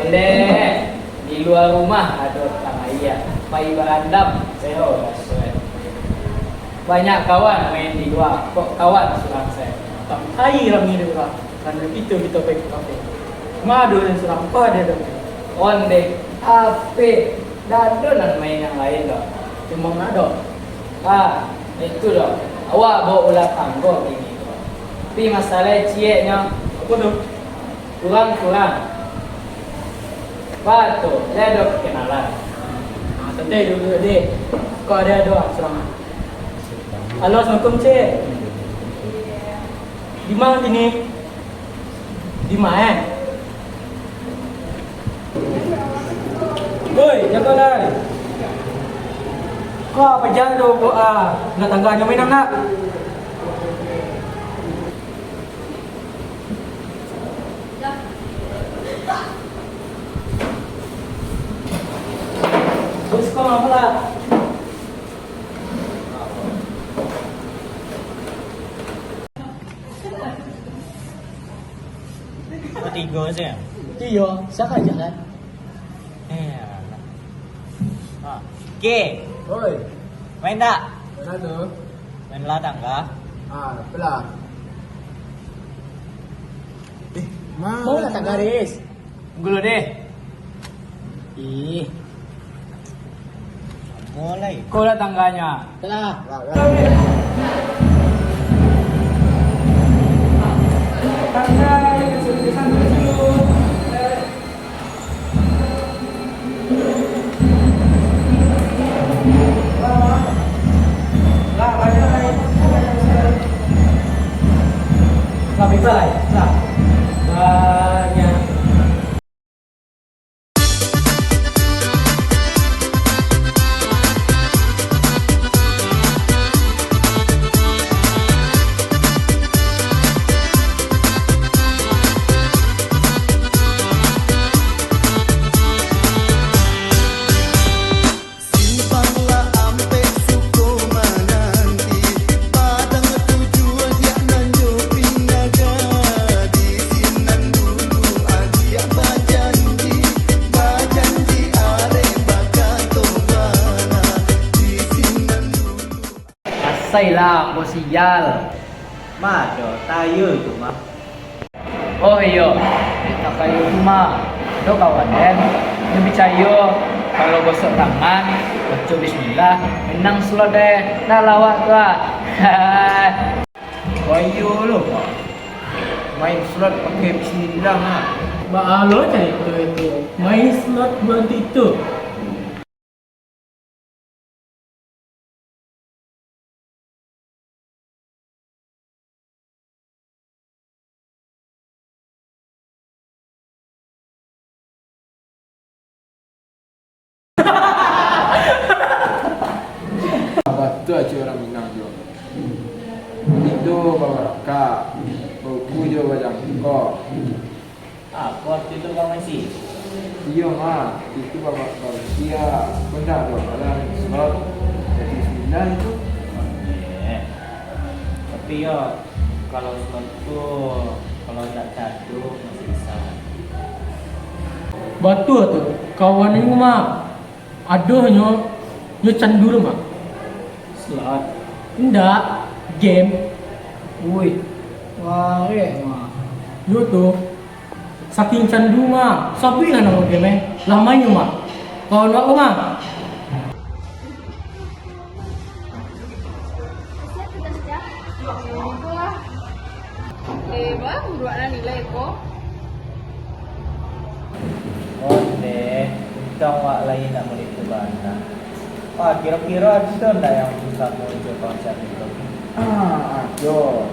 Mendek di luar rumah ada orang ayah. Pai berandam, seho rasuan. Banyak kawan main di luar, kok kawan surang saya. Tak air kami ni orang. Karena itu kita pergi ke kafe. Madu dan serang pada dong. Onde, HP, dan dan main yang lain dong. Cuma ada. Itu dong. Awak bawa ulat tangguh ini. Tapi masalah cieknya, Apa tu? kurang. Batu, ledok kenalan. Santai dulu deh. Kau ada doa serang. Halo, Assalamualaikum Cik. Di mana sini? Di mana? Woi, jaga lah. Kau apa jalan tu? Nak tangganya main nak? Bos kau apa lah? Tiga saja. Iya, siapa jalan? Oke, Oi, main tak? mana tu? Main bola tangga. Pelah. Mana? Mau nak tak garis? Tunggu dulu deh. Ih, Mulai. Kau lah tangganya. telah. Kami balai, lah. Banyak. Simpanglah ampe suko menanti padang tujuan yak nanjo pinaga di sinan dulu aja bajanji are bakato bana di sinan dulu. Asai lah, bos sial. Mado, tayo itu mah. Oh iya, kita kayu rumah. Do kawan den, dia percaya kalau gosok tangan, baca bismillah, menang sulah deh. Nah lawak tu ah. Kayu lu. Main surat pakai bismillah ah. Balo cari itu. Main slot buat itu. Batu aja orang Minang jo. Itu bawa raka. Buku jo bajang kok. Apa waktu itu kau masih? Iya mah, itu bawa dia. Benar dong, dalam surat jadi bismillah itu. Tapi ya kalau suatu kalau tak cadu masih bisa. Batu tu. Kawan ini mah aduhnya nyo candur mah. Slot. Enggak, game. Wih, wah mah. Yo tu saking candu mah, sapi lah nama game. Lamanya mah. Kawan aku mah. Bang, buruan nilai kok. Onde, kita awak lain nak mulai ke mana? Kira-kira ada ndak yang bisa muncul konsep itu? Jo,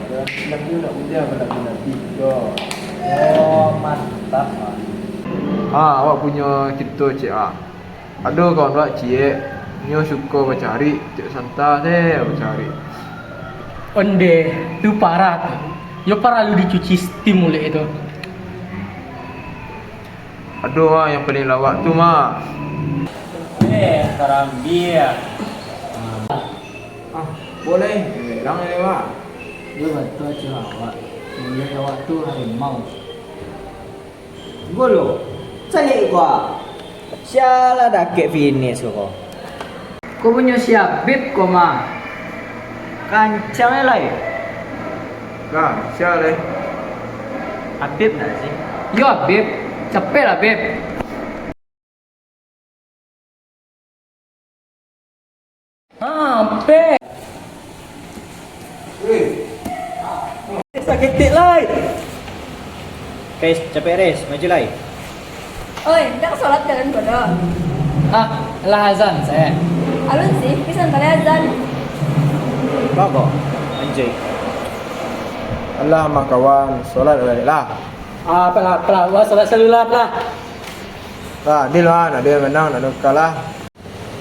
lagi nak udah benar-benar tiga. Oh, mantap. Awak punya cerita cik Ada kawan awak cik, nyo suka bercari, cik santai saya bercari. Onde, tu parah tu. Yo parah lu dicuci steam mulai itu. Aduh yang paling lawak tu mah. Karambia. Boleh. Lang ni mah. Dia betul aja awak. Mulai awak tu harimau. Golo. Salik gua. Sialah dah ke finish kau. Kau punya siap bib kau mah. Kancang lah. Nah, siapa deh? Habib nak sih. Yo bib, capek lah bib. Sampai. Sakit tik lah. Guys, capek res, maju lah. Oi, dah sholat kalian bodoh. Ah, lah azan saya. Alun sih, bisa ntar azan. Kau anjay. Allah mah kawan, solat balik lah. Apalah, wah salah selular lah. Lah, deal lah, nak dia menang, nak dia kalah.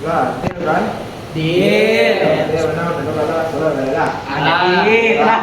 Lah, deal kan? Deal. Dia menang, nak dia kalah, solat balik lah. Deal lah.